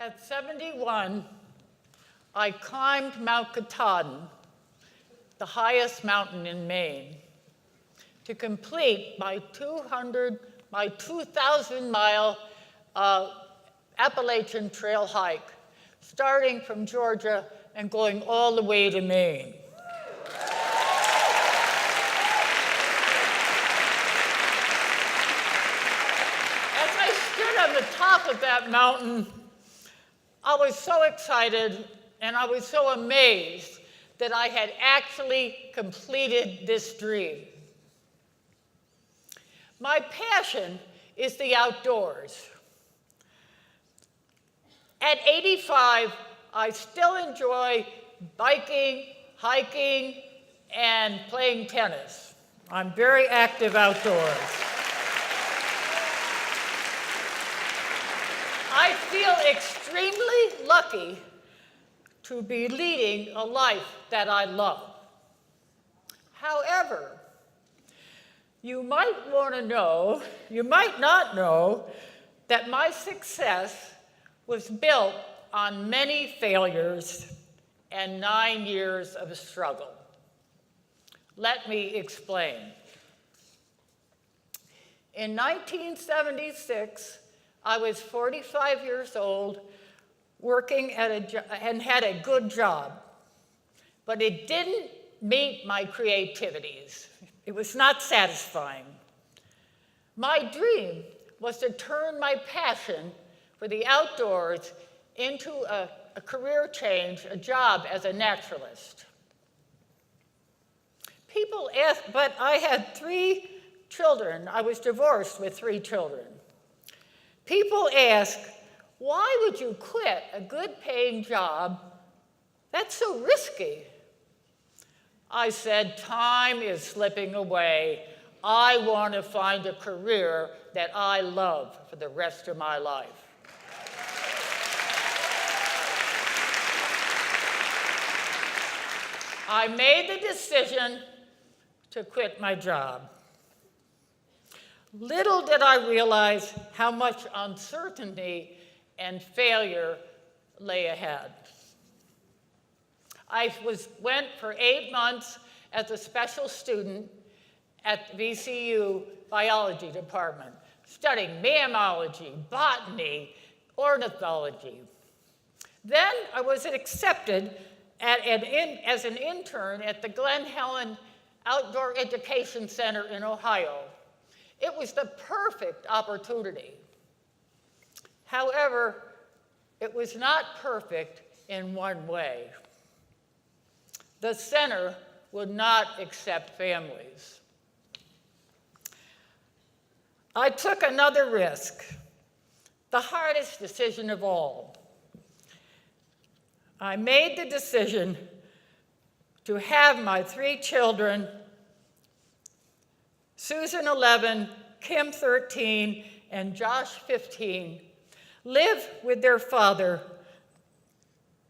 At 71, I climbed Mount Katahdin, the highest mountain in Maine, to complete my 2,000-mile Appalachian Trail hike, starting from Georgia and going all the way to Maine. As I stood on the top of that mountain, I was so excited and I was so amazed that I had actually completed this dream. My passion is the outdoors. At 85, I still enjoy biking, hiking, and playing tennis. I'm very active outdoors. I feel extremely lucky to be leading a life that I love. However, you might want to know, you might not know, that my success was built on many failures and 9 years of struggle. Let me explain. In 1976, I was 45 years old, working and had a good job, but it didn't meet my creativities. It was not satisfying. My dream was to turn my passion for the outdoors into a career change, a job as a naturalist. People ask, but I had 3 children. I was divorced with 3 children. People ask, why would you quit a good-paying job? That's so risky. I said, time is slipping away. I want to find a career that I love for the rest of my life. I made the decision to quit my job. Little did I realize how much uncertainty and failure lay ahead. I went for 8 months as a special student at the VCU biology department, studying mammalogy, botany, ornithology. Then I was accepted as an intern at the Glen Helen Outdoor Education Center in Ohio. It was the perfect opportunity. However, it was not perfect in one way. The center would not accept families. I took another risk, the hardest decision of all. I made the decision to have my 3 children, Susan 11, Kim 13, and Josh 15, live with their father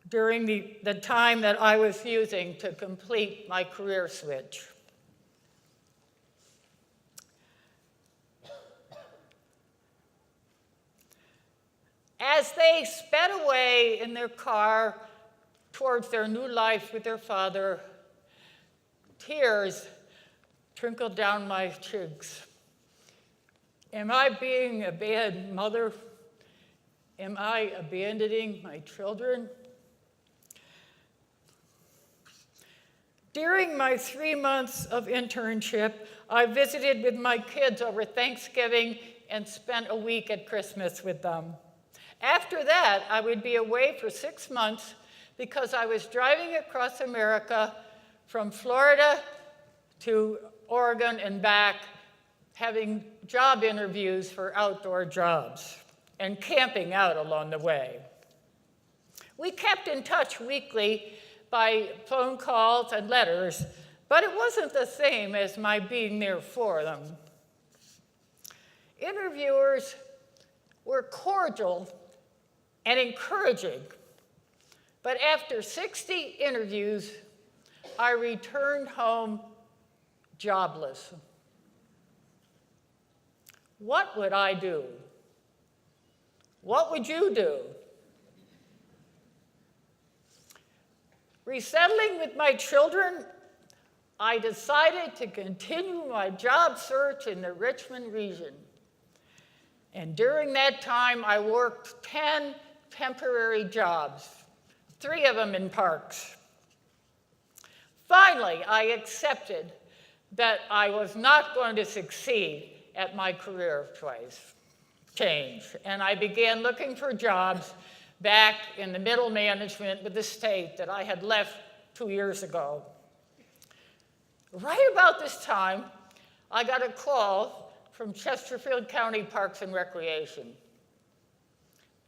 during the time that I was using to complete my career switch. As they sped away in their car towards their new life with their father, tears trickled down my cheeks. Am I being a bad mother? Am I abandoning my children? During my 3 months of internship, I visited with my kids over Thanksgiving and spent a week at Christmas with them. After that, I would be away for 6 months because I was driving across America from Florida to Oregon and back, having job interviews for outdoor jobs and camping out along the way. We kept in touch weekly by phone calls and letters, but it wasn't the same as my being there for them. Interviewers were cordial and encouraging, but after 60 interviews, I returned home jobless. What would I do? What would you do? Resettling with my children, I decided to continue my job search in the Richmond region. And during that time, I worked 10 temporary jobs, 3 of them in parks. Finally, I accepted that I was not going to succeed at my career choice change, and I began looking for jobs back in the middle management with the state that I had left 2 years ago. Right about this time, I got a call from Chesterfield County Parks and Recreation.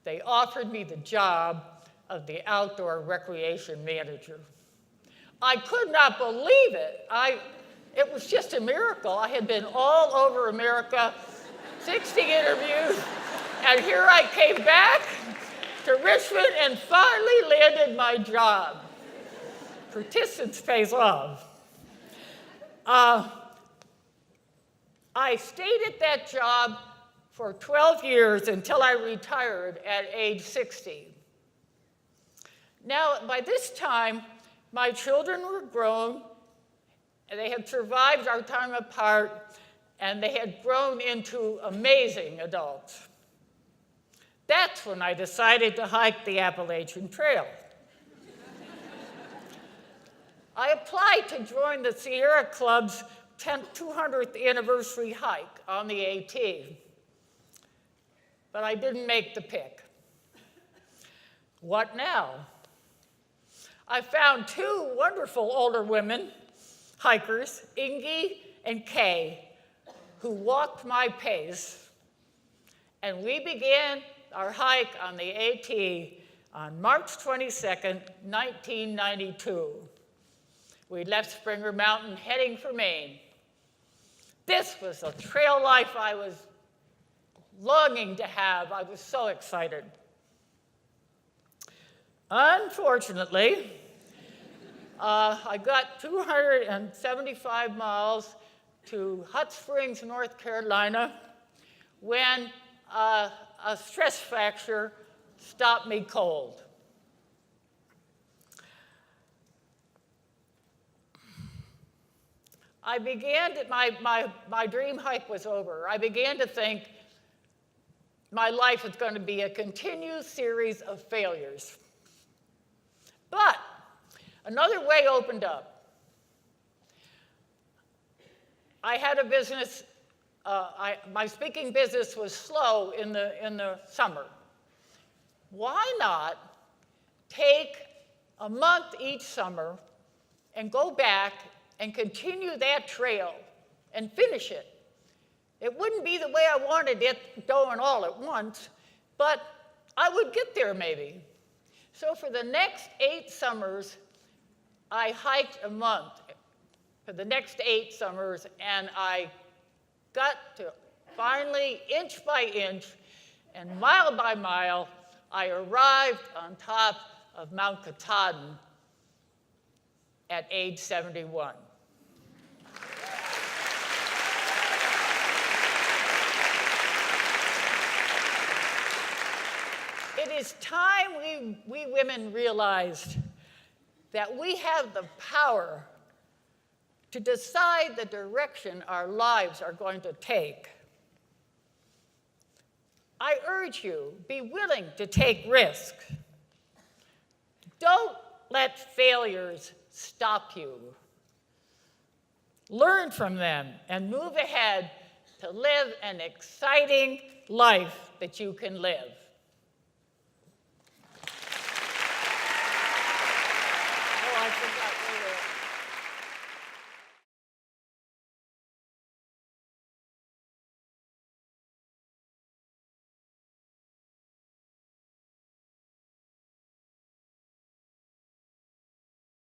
They offered me the job of the outdoor recreation manager. I could not believe it. It was just a miracle. I had been all over America, 60 interviews, and here I came back to Richmond and finally landed my job. Persistence pays off. I stayed at that job for 12 years until I retired at age 60. Now, by this time, my children were grown, and they had survived our time apart, and they had grown into amazing adults. That's when I decided to hike the Appalachian Trail. I applied to join the Sierra Club's 200th anniversary hike on the AT, but I didn't make the pick. What now? I found 2 wonderful older women, hikers, Ingi and Kay, who walked my pace, and we began our hike on the AT on March 22nd, 1992. We left Springer Mountain heading for Maine. This was a trail life I was longing to have. I was so excited. Unfortunately, I got 275 miles to Hot Springs, North Carolina, when a stress fracture stopped me cold. I began to, my dream hike was over. I began to think my life is going to be a continuous series of failures. But another way opened up. I had a business, my speaking business was slow in the summer. Why not take a month each summer and go back and continue that trail and finish it? It wouldn't be the way I wanted it going all at once, but I would get there maybe. So for the next 8 summers, I hiked a month for the next 8 summers, and I got to finally, inch by inch and mile by mile, I arrived on top of Mount Katahdin at age 71. It is time we women realized that we have the power to decide the direction our lives are going to take. I urge you, be willing to take risks. Don't let failures stop you. Learn from them and move ahead to live an exciting life that you can live.